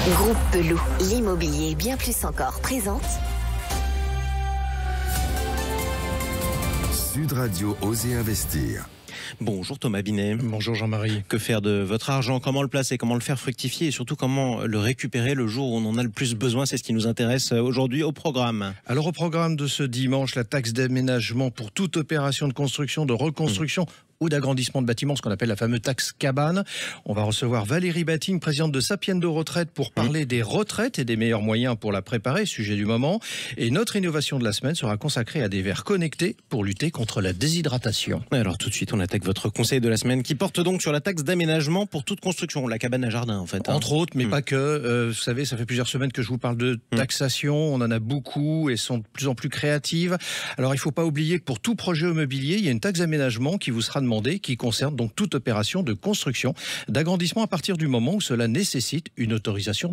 Groupe Pelou, l'immobilier bien plus encore présente. Sud Radio Oser Investir. Bonjour Thomas Binet. Bonjour Jean-Marie. Que faire de votre argent? Comment le placer? Comment le faire fructifier? Et surtout comment le récupérer le jour où on en a le plus besoin? C'est ce qui nous intéresse aujourd'hui au programme. Alors au programme de ce dimanche, la taxe d'aménagement pour toute opération de construction, de reconstruction ou d'agrandissement de bâtiments, ce qu'on appelle la fameuse taxe cabane. On va recevoir Valérie Batigne, présidente de Sapiendo Retraite, pour parler des retraites et des meilleurs moyens pour la préparer, sujet du moment. Et notre innovation de la semaine sera consacrée à des verres connectés pour lutter contre la déshydratation. Alors tout de suite, on attaque votre conseil de la semaine qui porte donc sur la taxe d'aménagement pour toute construction, la cabane à jardin en fait. Entre autres, mais pas que. Vous savez, ça fait plusieurs semaines que je vous parle de taxation. On en a beaucoup et sont de plus en plus créatives. Alors il ne faut pas oublier que pour tout projet immobilier, il y a une taxe d'aménagement qui vous sera demandée, qui concerne donc toute opération de construction, d'agrandissement à partir du moment où cela nécessite une autorisation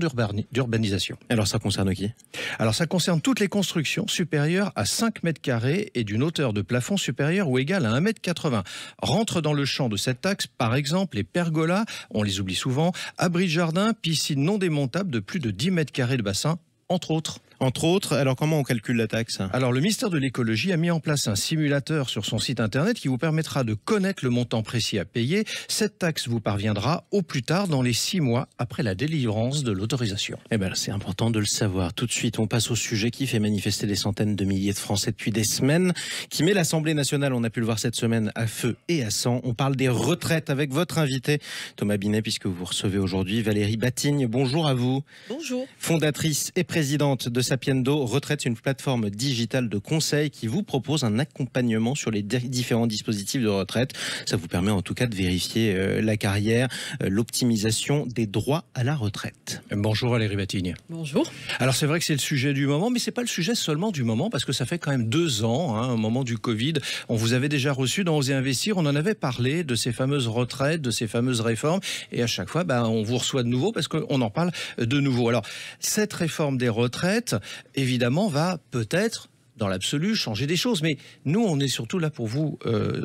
d'urbanisation. Alors ça concerne qui? Alors ça concerne toutes les constructions supérieures à 5 mètres carrés et d'une hauteur de plafond supérieure ou égale à 1,80 m. Rentrent dans le champ de cette taxe, par exemple, les pergolas, on les oublie souvent, abris de jardin, piscines non démontables de plus de 10 mètres carrés de bassin, entre autres. Entre autres, alors comment on calcule la taxe? Alors le ministère de l'écologie a mis en place un simulateur sur son site internet qui vous permettra de connaître le montant précis à payer. Cette taxe vous parviendra au plus tard dans les 6 mois après la délivrance de l'autorisation. Eh ben, c'est important de le savoir. Tout de suite, on passe au sujet qui fait manifester des centaines de milliers de Français depuis des semaines, qui met l'Assemblée nationale, on a pu le voir cette semaine, à feu et à sang. On parle des retraites avec votre invité, Thomas Binet, puisque vous recevez aujourd'hui Valérie Batigne. Bonjour à vous. Bonjour. Fondatrice et présidente de Sapiendo Retraite, c'est une plateforme digitale de conseil qui vous propose un accompagnement sur les différents dispositifs de retraite. Ça vous permet en tout cas de vérifier la carrière, l'optimisation des droits à la retraite. Bonjour Valérie Batigne. Bonjour. Alors c'est vrai que c'est le sujet du moment, mais c'est pas le sujet seulement du moment, parce que ça fait quand même 2 ans, au moment du Covid. On vous avait déjà reçu dans Oser Investir, on en avait parlé de ces fameuses retraites, de ces fameuses réformes, et à chaque fois, on vous reçoit de nouveau parce qu'on en parle de nouveau. Alors cette réforme des retraites, évidemment, va peut-être, dans l'absolu, changer des choses. Mais nous, on est surtout là pour vous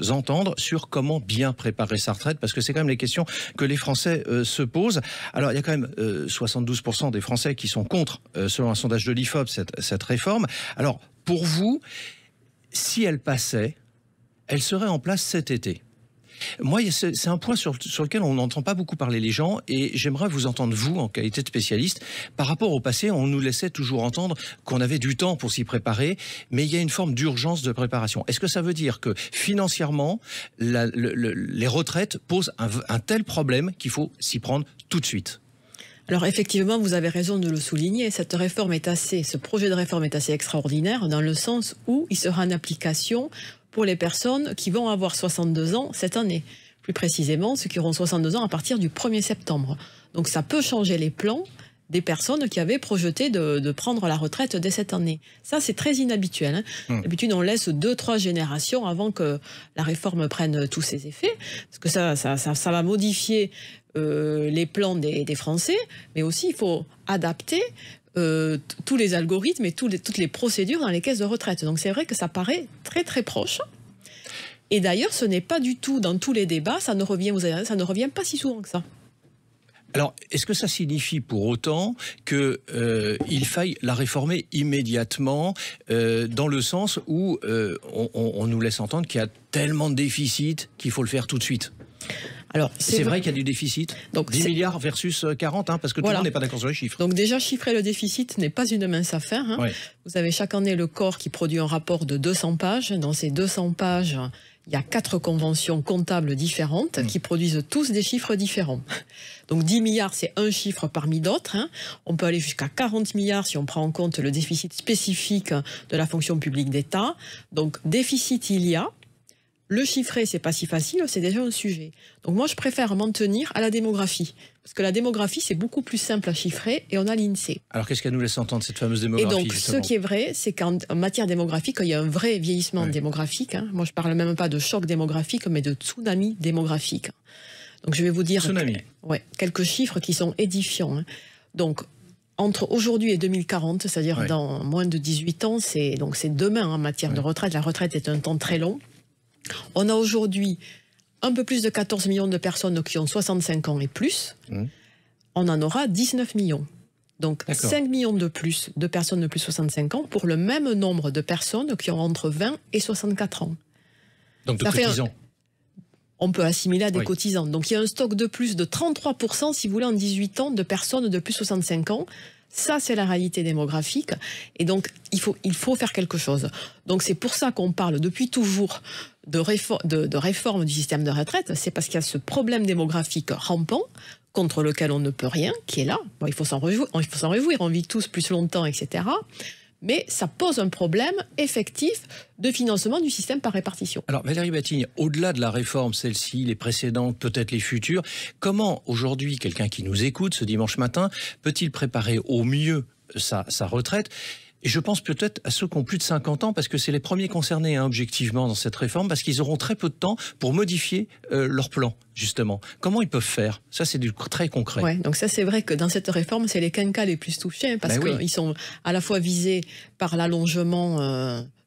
entendre sur comment bien préparer sa retraite, parce que c'est quand même les questions que les Français se posent. Alors, il y a quand même 72% des Français qui sont contre, selon un sondage de l'IFOP, cette réforme. Alors, pour vous, si elle passait, elle serait en place cet été. Moi, c'est un point sur lequel on n'entend pas beaucoup parler les gens, et j'aimerais vous entendre, vous, en qualité de spécialiste. Par rapport au passé, on nous laissait toujours entendre qu'on avait du temps pour s'y préparer, mais il y a une forme d'urgence de préparation. Est-ce que ça veut dire que financièrement, les retraites posent un tel problème qu'il faut s'y prendre tout de suite? Alors effectivement, vous avez raison de le souligner, ce projet de réforme est assez extraordinaire dans le sens où il sera en application pour les personnes qui vont avoir 62 ans cette année. Plus précisément, ceux qui auront 62 ans à partir du 1er septembre. Donc ça peut changer les plans des personnes qui avaient projeté de prendre la retraite dès cette année. Ça, c'est très inhabituel. D'habitude, on laisse 2-3 générations avant que la réforme prenne tous ses effets, parce que ça va modifier les plans des Français, mais aussi il faut adapter tous les algorithmes et toutes les procédures dans les caisses de retraite. Donc c'est vrai que ça paraît très très proche. Et d'ailleurs, ce n'est pas du tout dans tous les débats, ça ne revient pas si souvent que ça. Alors, est-ce que ça signifie pour autant qu'il faille la réformer immédiatement, dans le sens où on nous laisse entendre qu'il y a tellement de déficits qu'il faut le faire tout de suite? Alors, c'est vrai qu'il y a du déficit, donc 10 milliards versus 40, parce que tout le monde n'est pas d'accord sur les chiffres. Donc déjà, chiffrer le déficit n'est pas une mince affaire. Ouais. Vous avez chaque année le corps qui produit un rapport de 200 pages. Dans ces 200 pages, il y a 4 conventions comptables différentes qui produisent tous des chiffres différents. Donc 10 milliards, c'est un chiffre parmi d'autres. On peut aller jusqu'à 40 milliards si on prend en compte le déficit spécifique de la fonction publique d'État. Donc déficit, il y a. Le chiffrer, c'est pas si facile, c'est déjà un sujet. Donc moi, je préfère m'en tenir à la démographie. Parce que la démographie, c'est beaucoup plus simple à chiffrer et on a l'INSEE. Alors qu'est-ce qu'elle nous laisse entendre, cette fameuse démographie? Et donc, justement, ce qui est vrai, c'est qu'en matière démographique, il y a un vrai vieillissement démographique. Moi, je parle même pas de choc démographique, mais de tsunami démographique. Donc je vais vous dire quelques chiffres qui sont édifiants. Donc, entre aujourd'hui et 2040, c'est-à-dire dans moins de 18 ans, c'est demain en matière de retraite. La retraite est un temps très long. On a aujourd'hui un peu plus de 14 millions de personnes qui ont 65 ans et plus. On en aura 19 millions. Donc d'accord. 5 millions de plus de personnes de plus de 65 ans pour le même nombre de personnes qui ont entre 20 et 64 ans. Donc de Ça fait cotisants. On peut assimiler à des Oui. cotisants. Donc il y a un stock de plus de 33%, si vous voulez, en 18 ans, de personnes de plus de 65 ans. Ça, c'est la réalité démographique. Et donc, il faut faire quelque chose. Donc c'est pour ça qu'on parle depuis toujours de réforme du système de retraite. C'est parce qu'il y a ce problème démographique rampant, contre lequel on ne peut rien, qui est là. Bon, il faut s'en réjouir, on vit tous plus longtemps, etc. Mais ça pose un problème effectif de financement du système par répartition. Alors Valérie Batigne, au-delà de la réforme, celle-ci, les précédentes, peut-être les futures, comment aujourd'hui quelqu'un qui nous écoute ce dimanche matin peut-il préparer au mieux sa retraite ? Et je pense peut-être à ceux qui ont plus de 50 ans, parce que c'est les premiers concernés, hein, objectivement, dans cette réforme, parce qu'ils auront très peu de temps pour modifier leur plan, justement. Comment ils peuvent faire ? Ça, c'est du très concret. Ouais, donc ça, c'est vrai que dans cette réforme, c'est les quinquas les plus touchés, parce qu'ils sont à la fois visés par l'allongement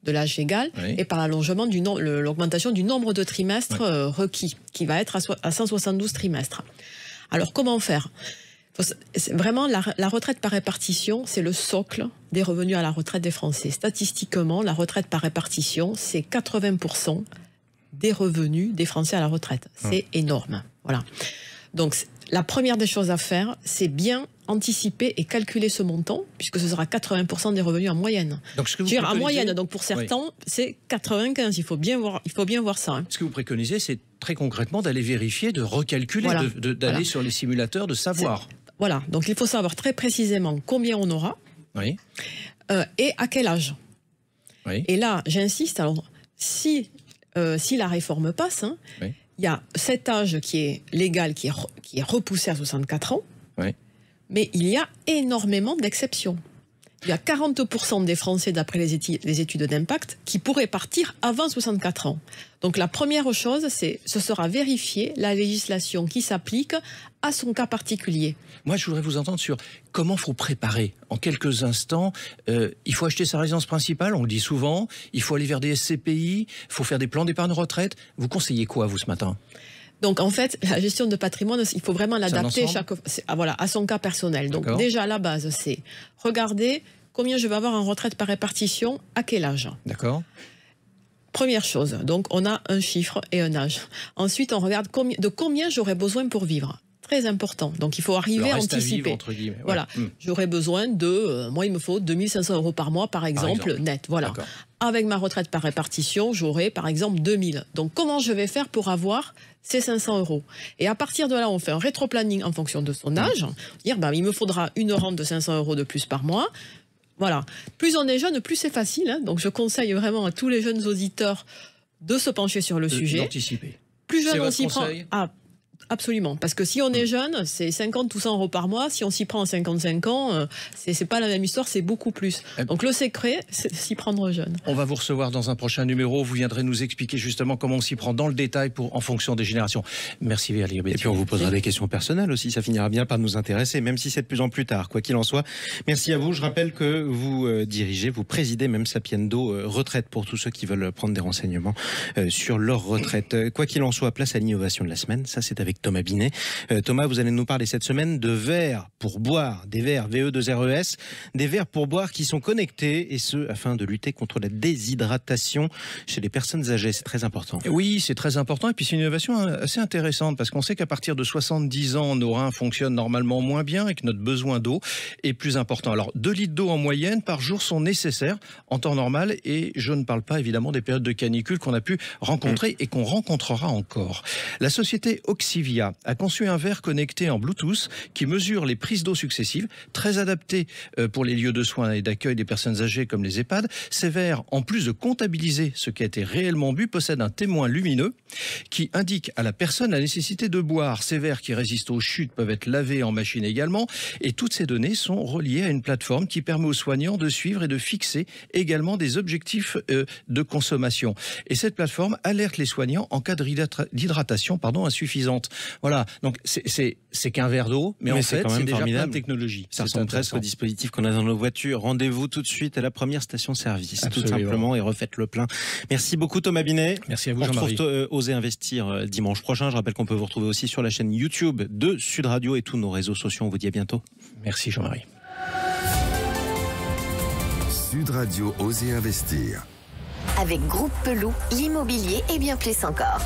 de l'âge légal et par l'allongement l'augmentation du nombre de trimestres requis, qui va être à 172 trimestres. Alors, comment faire ? Vraiment, la retraite par répartition, c'est le socle des revenus à la retraite des Français. Statistiquement, la retraite par répartition, c'est 80% des revenus des Français à la retraite. C'est énorme. Voilà. Donc, la première des choses à faire, c'est bien anticiper et calculer ce montant, puisque ce sera 80% des revenus en moyenne. Donc, ce que vous en moyenne, donc pour certains, c'est 95. Il faut bien voir ça. Hein. Ce que vous préconisez, c'est très concrètement d'aller vérifier, de recalculer, voilà. d'aller sur les simulateurs, de savoir. Voilà, donc il faut savoir très précisément combien on aura et à quel âge. Oui. Et là, j'insiste, alors, si la réforme passe, hein, il y a cet âge qui est légal, qui est repoussé à 64 ans, mais il y a énormément d'exceptions. Il y a 40% des Français, d'après les études d'impact, qui pourraient partir avant 64 ans. Donc la première chose, ce sera vérifier la législation qui s'applique à son cas particulier. Moi, je voudrais vous entendre sur comment il faut préparer. En quelques instants, il faut acheter sa résidence principale, on le dit souvent, il faut aller vers des SCPI, il faut faire des plans d'épargne retraite. Vous conseillez quoi, vous, ce matin ? Donc en fait, la gestion de patrimoine, il faut vraiment l'adapter à son cas personnel. Donc déjà, à la base, c'est regarder combien je vais avoir en retraite par répartition, à quel âge. D'accord. Première chose, donc on a un chiffre et un âge. Ensuite, on regarde de combien j'aurais besoin pour vivre. Très important. Donc il faut arriver à anticiper. À vivre, entre guillemets. Voilà. J'aurais besoin moi il me faut 2500 € par mois, par exemple. Net. Voilà. Avec ma retraite par répartition, j'aurai par exemple 2000. Donc comment je vais faire pour avoir ces 500 €? Et à partir de là, on fait un rétro-planning en fonction de son âge. Dire, il me faudra une rente de 500 € de plus par mois. Voilà. Plus on est jeune, plus c'est facile. Hein. Donc je conseille vraiment à tous les jeunes auditeurs de se pencher sur le sujet. D'anticiper. Plus jeune on s'y prend. Absolument, parce que si on est jeune, c'est 50 ou 100 € par mois. Si on s'y prend à 55 ans, c'est pas la même histoire, c'est beaucoup plus. Donc le secret, c'est s'y prendre jeune. On va vous recevoir dans un prochain numéro. Vous viendrez nous expliquer justement comment on s'y prend dans le détail en fonction des générations. Merci Valérie Batigne. Et puis on vous posera des questions personnelles aussi. Ça finira bien par nous intéresser, même si c'est de plus en plus tard. Quoi qu'il en soit, merci à vous. Je rappelle que vous vous présidez même Sapiendo Retraite pour tous ceux qui veulent prendre des renseignements sur leur retraite. Quoi qu'il en soit, place à l'innovation de la semaine. Ça, c'est avec Thomas Binet. Thomas, vous allez nous parler cette semaine de verres pour boire, des verres VE2RES, des verres pour boire qui sont connectés, et ce, afin de lutter contre la déshydratation chez les personnes âgées. C'est très important. Oui, c'est très important, et puis c'est une innovation assez intéressante, parce qu'on sait qu'à partir de 70 ans, nos reins fonctionnent normalement moins bien et que notre besoin d'eau est plus important. Alors, 2 litres d'eau en moyenne par jour sont nécessaires en temps normal, et je ne parle pas évidemment des périodes de canicule qu'on a pu rencontrer et qu'on rencontrera encore. La société Oxivia a conçu un verre connecté en Bluetooth qui mesure les prises d'eau successives, très adapté pour les lieux de soins et d'accueil des personnes âgées comme les EHPAD. Ces verres, en plus de comptabiliser ce qui a été réellement bu, possèdent un témoin lumineux qui indique à la personne la nécessité de boire. Ces verres qui résistent aux chutes peuvent être lavés en machine également, et toutes ces données sont reliées à une plateforme qui permet aux soignants de suivre et de fixer également des objectifs de consommation. Et cette plateforme alerte les soignants en cas d'hydratation insuffisante. Voilà, donc c'est qu'un verre d'eau, mais en fait, c'est déjà plein de technologies. Ça ressemble presque au dispositif qu'on a dans nos voitures. Rendez-vous tout de suite à la première station-service, tout simplement, et refaites le plein. Merci beaucoup Thomas Binet. Merci à vous Jean-Marie. On retrouve Oser investir dimanche prochain. Je rappelle qu'on peut vous retrouver aussi sur la chaîne YouTube de Sud Radio et tous nos réseaux sociaux. On vous dit à bientôt. Merci Jean-Marie. Sud Radio Oser Investir. Avec Groupe Pelou, l'immobilier et bien plus encore.